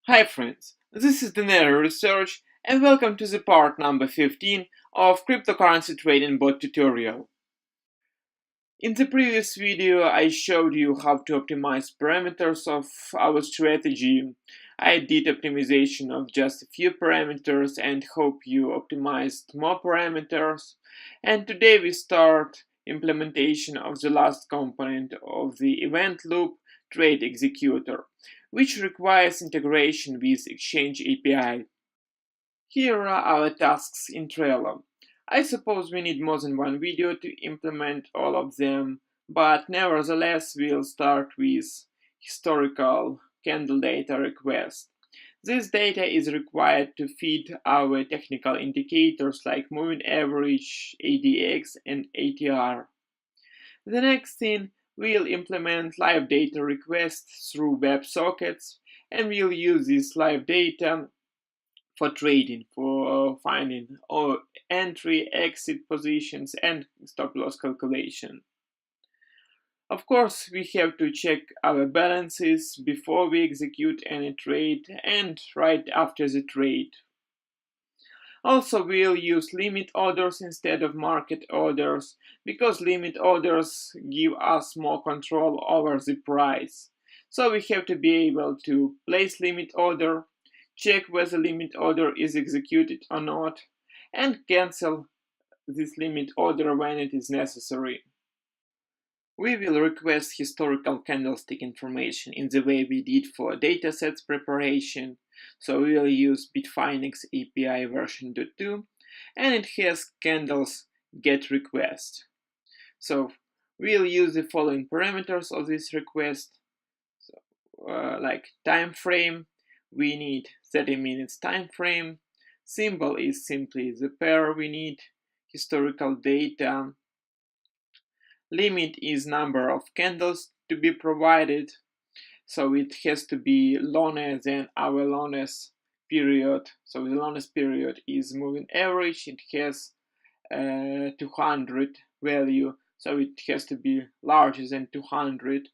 Hi friends, this is Denario Research and welcome to the part number 15 of cryptocurrency trading bot tutorial. In the previous video I showed you how to optimize parameters of our strategy. I did optimization of just a few parameters and hope you optimized more parameters. And today we start implementation of the last component of the event loop trade executor, which requires integration with Exchange API. Here are our tasks in Trello. I suppose we need more than one video to implement all of them, but nevertheless we'll start with historical candle data request. This data is required to feed our technical indicators like moving average, ADX and ATR. The next thing, we'll implement live data requests through WebSockets, and we'll use this live data for trading, for finding entry, exit positions, and stop loss calculation. Of course, we have to check our balances before we execute any trade and right after the trade. Also, we'll use limit orders instead of market orders, because limit orders give us more control over the price. So we have to be able to place limit order, check whether limit order is executed or not, and cancel this limit order when it is necessary. We will request historical candlestick information in the way we did for datasets preparation. So we will use Bitfinex API version 2, and it has candles get request. So we'll use the following parameters of this request. So, like time frame, we need 30 minutes time frame. Symbol is simply the pair we need. Historical data. Limit is number of candles to be provided, so it has to be longer than our longest period. So the longest period is moving average. It has 200 value, so it has to be larger than 200.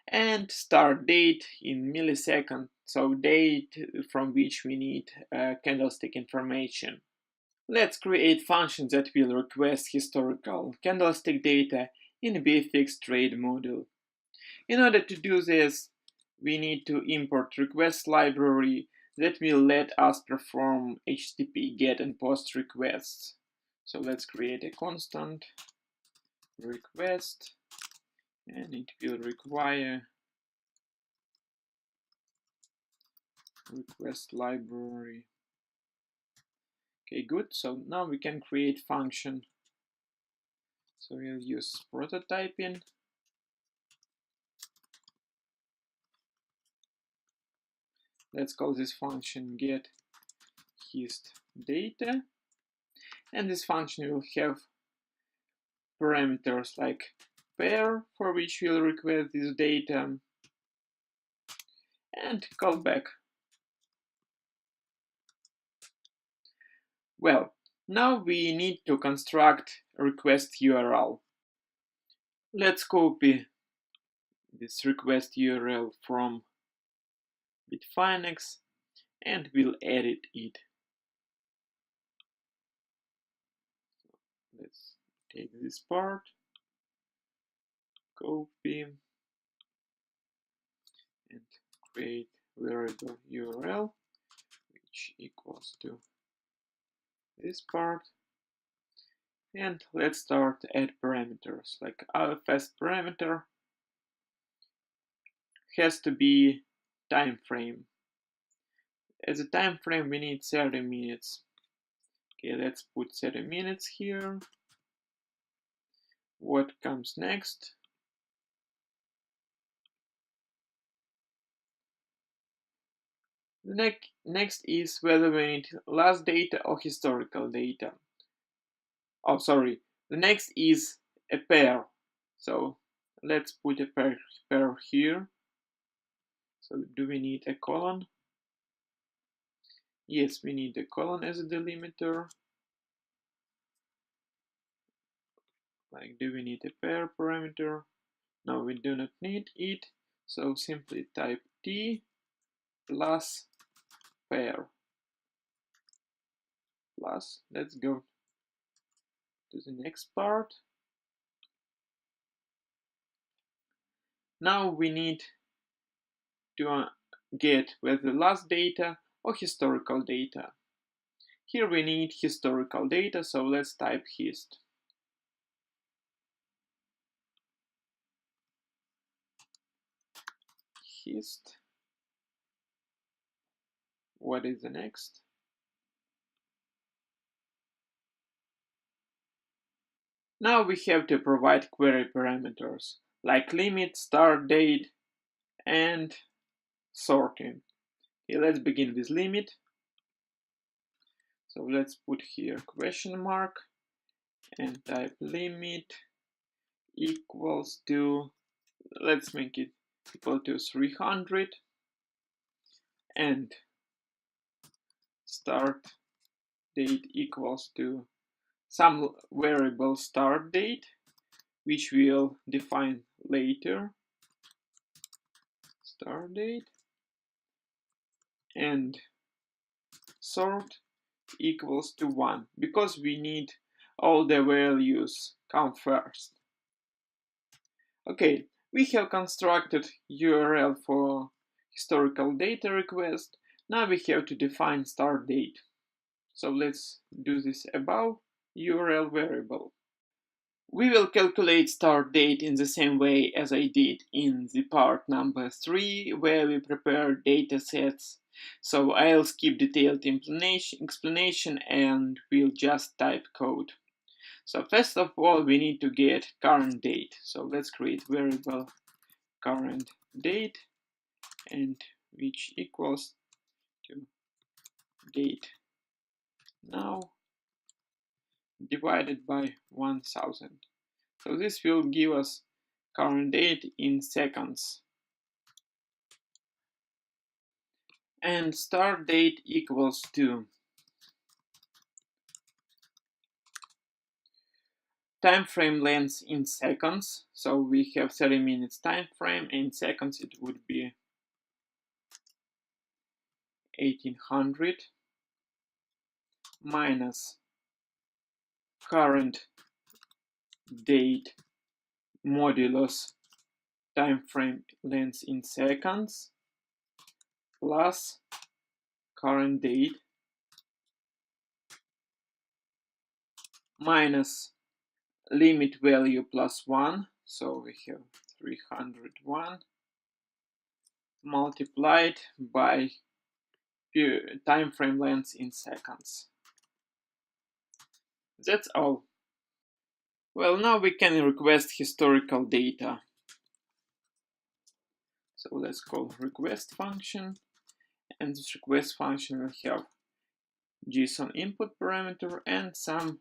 And start date in millisecond, so date from which we need candlestick information. Let's create functions that will request historical candlestick data in a Bitfinex trade module. In order to do this, we need to import request library that will let us perform HTTP GET and POST requests. So let's create a constant request, and it will require request library. Okay, good. So now we can create function. So we'll use prototyping. Let's call this function get hist data, and this function will have parameters like pair, for which we'll request this data, and callback. Well, now we need to construct a request URL. Let's copy this request URL from Bitfinex and we'll edit it. Let's take this part, copy, and create variable URL which equals to this part. And let's start to add parameters, like our first parameter has to be time frame. As a time frame we need 30 minutes. Okay, let's put 30 minutes here. What comes next? The next is whether we need last data or historical data. Oh, sorry. The next is a pair. So let's put a pair here. So do we need a colon? Yes, we need a colon as a delimiter. Like, do we need a pair parameter? No, we do not need it. So simply type T plus pair plus. Let's go to the next part. Now we need to get whether last data or historical data. Here we need historical data, so let's type hist. Hist. What is the next? Now we have to provide query parameters like limit, start date, and sorting. Okay, let's begin with limit. So let's put here question mark and type limit equals to, let's make it equal to 300, and start date equals to some variable start date, which we'll define later, start date, and sort equals to 1, because we need all the values come first. Okay, we have constructed URL for historical data request. Now we have to define start date. So let's do this above URL variable. We will calculate start date in the same way as I did in the part number 3, where we prepare datasets. So I'll skip detailed explanation and we'll just type code. So first of all, we need to get current date. So let's create variable current date, and which equals to date now divided by 1000. So this will give us current date in seconds. And start date equals to time frame length in seconds. So we have 30 minutes time frame, and in seconds it would be 1800 minus current date modulus time frame length in seconds plus current date minus limit value plus 1, so we have 301 multiplied by time frame length in seconds. That's all. Well, now we can request historical data. So let's call request function, and this request function will have JSON input parameter and some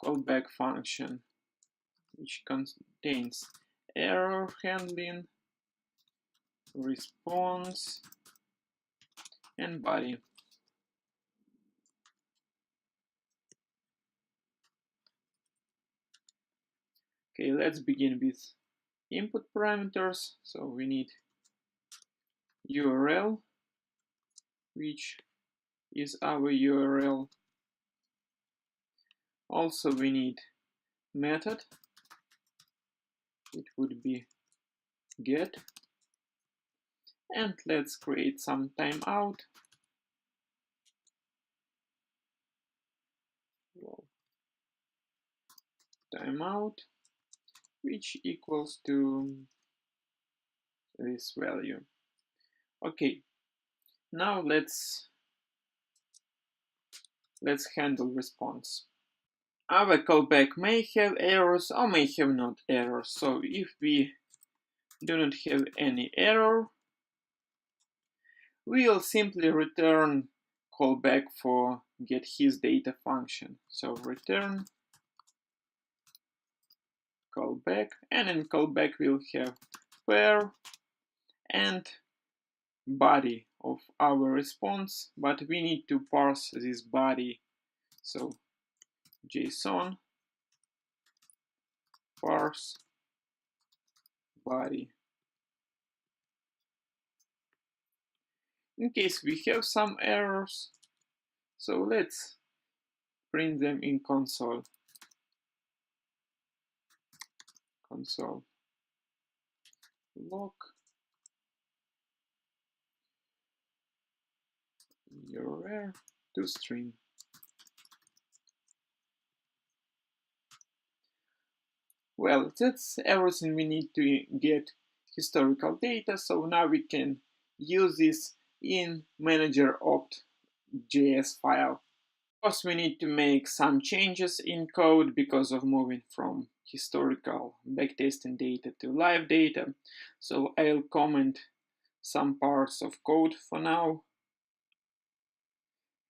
callback function, which contains error handling, response, and body. Okay, let's begin with input parameters. So we need URL, which is our URL. Also we need method, it would be get, and let's create some timeout. Timeout, which equals to this value. Okay, now let's handle response. Our callback may have errors or may have not errors. So if we do not have any error, we will simply return callback for get his data function. So return callback, and in callback we'll have pair and body of our response, but we need to parse this body. So JSON parse body. in case we have some errors. So let's print them in console log error to string. Well, that's everything we need to get historical data. So now we can use this in manager opt.js file. Of course, we need to make some changes in code because of moving from historical backtesting data to live data. So I'll comment some parts of code for now,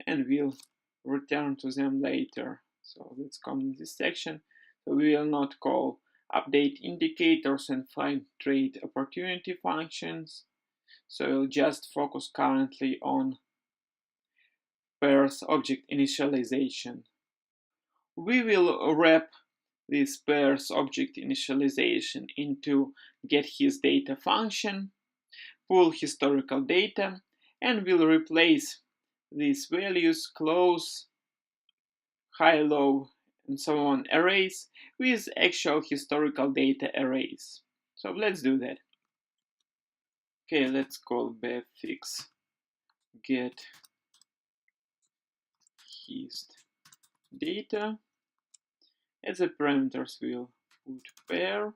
and we'll return to them later. So let's comment this section. So we will not call update indicators and find trade opportunity functions. So we'll just focus currently on pairs object initialization. We will wrap this pairs object initialization into getHisData function, pull historical data, and we'll replace these values, close, high, low, and so on arrays with actual historical data arrays. So let's do that. Okay, let's call Bitfinex get his data. As the parameters we'll put pair,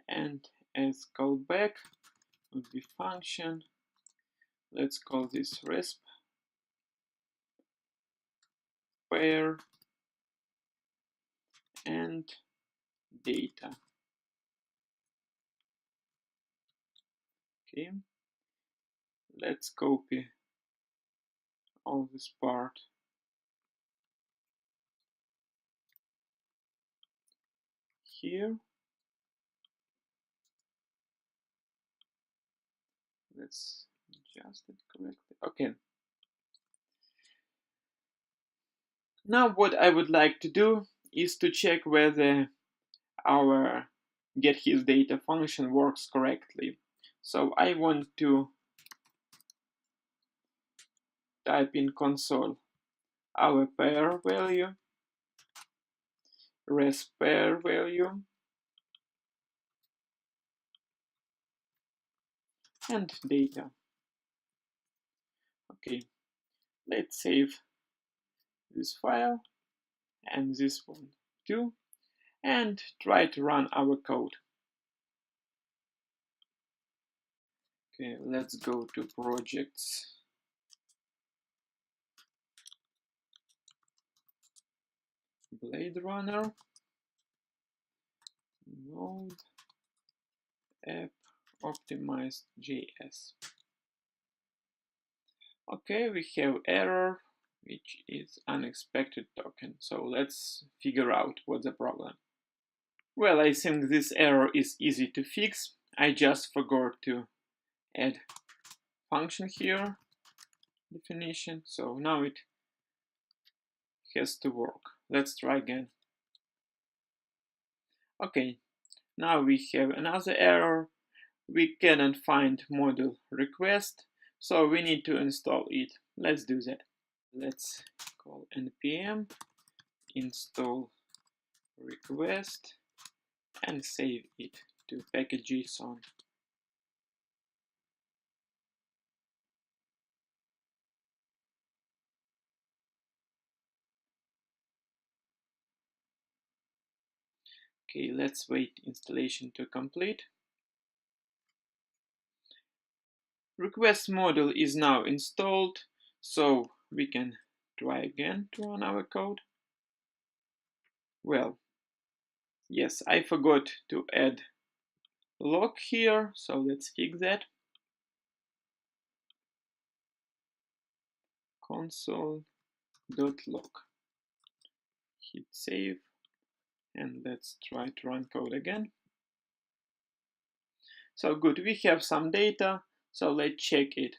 and as callback would be function. Let's call this resp pair and data. Okay, let's copy all this part here. Let's adjust it correctly. Okay. Now what I would like to do is to check whether our getHisData function works correctly. So I want to type in console our pair value, resp pair value, and data. Okay, let's save this file and this one too, and try to run our code. Okay, let's go to projects, Blade Runner, node app optimized JS. Okay, we have error, which is unexpected token. So let's figure out what's the problem. Well, I think this error is easy to fix. I just forgot to add function here, definition. So now it has to work. Let's try again. Okay, now we have another error. We cannot find module request, so we need to install it. Let's do that. Let's call npm install request and save it to package.json. Okay, let's wait installation to complete. Request module is now installed, so we can try again to run our code. Well, yes, I forgot to add log here, so let's fix that. Console.log. Hit save, and let's try to run code again. So good, we have some data, so let's check it.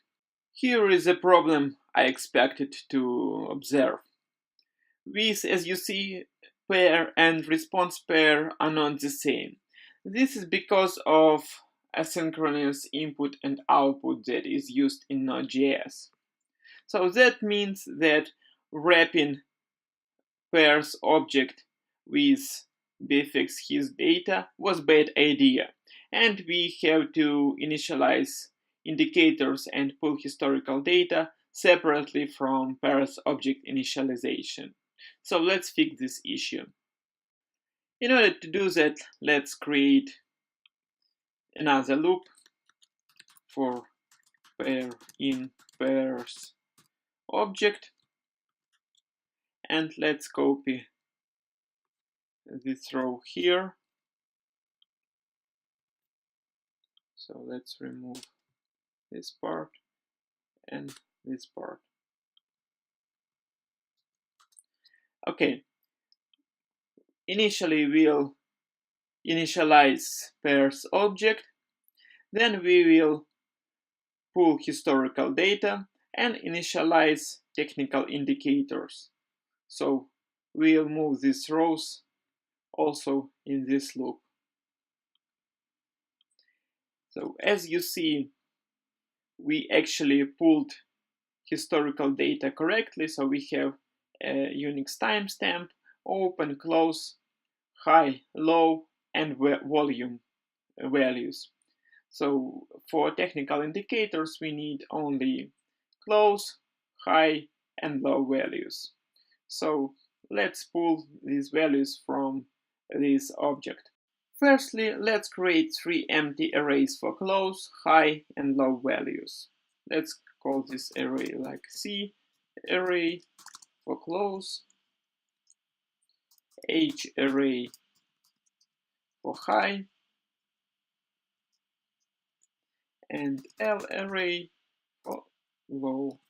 Here is a problem I expected to observe. With, as you see, pair and response pair are not the same. This is because of asynchronous input and output that is used in Node.js. So that means that wrapping pairs object with Bitfinex his data was bad idea, and we have to initialize indicators and pull historical data separately from pairs object initialization. So let's fix this issue. In order to do that, let's create another loop for pair in pairs object, and let's copy this row here. So let's remove this part and this part. Okay, initially we'll initialize pairs object, then we will pull historical data and initialize technical indicators. So we'll move these rows also in this loop. So as you see, we actually pulled historical data correctly. So we have a Unix timestamp, open, close, high, low, and volume values. So for technical indicators, we need only close, high, and low values. So let's pull these values from this object. Firstly, let's create 3 empty arrays for close, high, and low values. Let's call this array like C array for close, H array for high, and L array for low.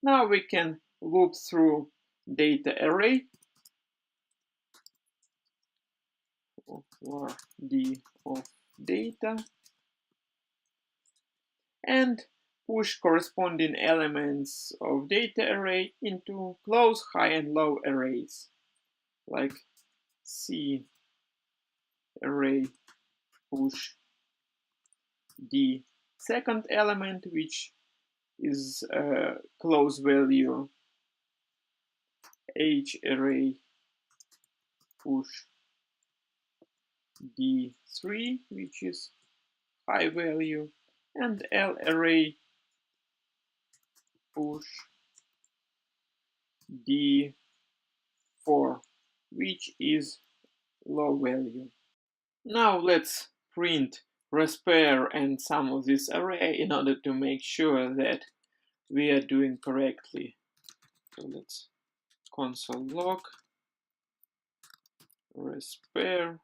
Now we can loop through data array var d of data and push corresponding elements of data array into close, high, and low arrays, like C array push the second element, which is a close value, H array push D3, which is high value, and L array push D4, which is low value. Now let's print respair and some of this array in order to make sure that we are doing correctly. So let's console log respair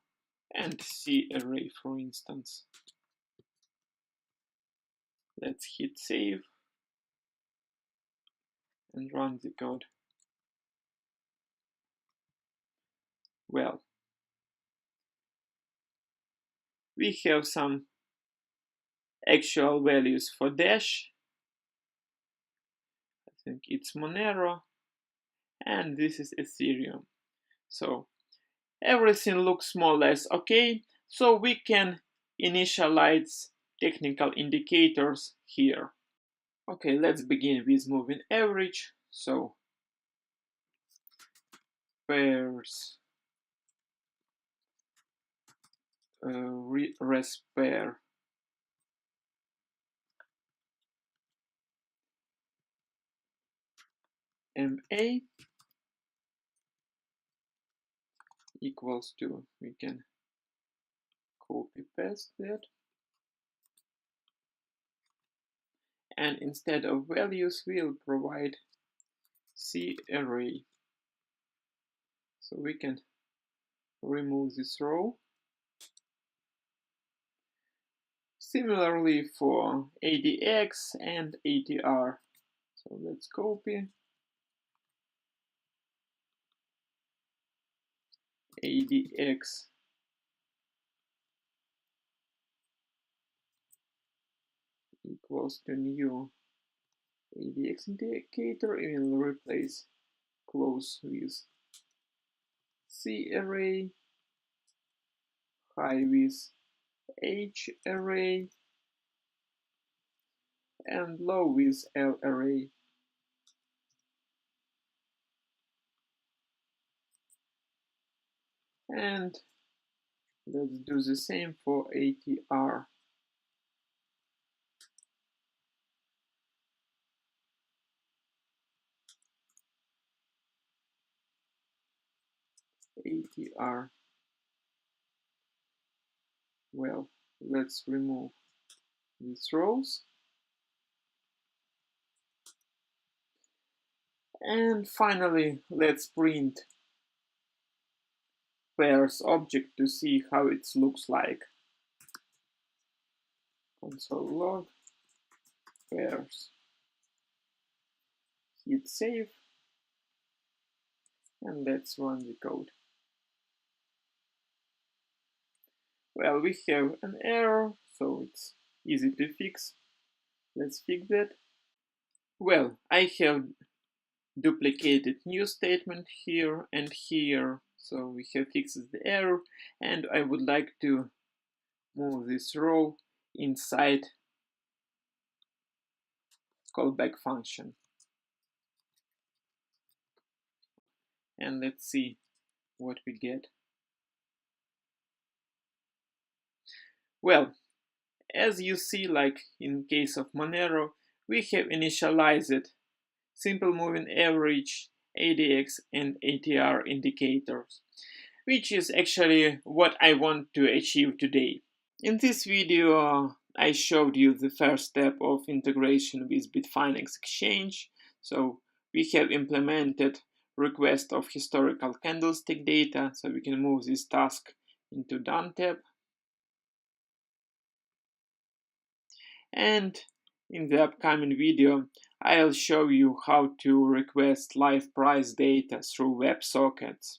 and C array, for instance. Let's hit save and run the code. Well, we have some actual values for Dash. I think it's Monero, and this is Ethereum. So everything looks more or less okay. So we can initialize technical indicators here. Okay, let's begin with moving average. So pairs respair MA equals to, we can copy paste that, and instead of values we'll provide C array. So we can remove this row. Similarly for ADX and ATR. So let's copy ADX equals to new ADX indicator, and we'll replace close with C array high with H array and low with L array. And let's do the same for ATR. ATR. Well, let's remove these rows. And finally, let's print pairs object to see how it looks like. Console log pairs. Hit save. And let's run the code. Well, we have an error, so it's easy to fix. Let's fix that. Well, I have duplicated new statement here and here, so we have fixed the error, and I would like to move this row inside callback function. And let's see what we get. Well, as you see, like in case of Monero, we have initialized simple moving average, ADX and ATR indicators, which is actually what I want to achieve today. In this video, I showed you the first step of integration with Bitfinex Exchange. So we have implemented request of historical candlestick data, so we can move this task into Done tab. And in the upcoming video, I'll show you how to request live price data through WebSockets.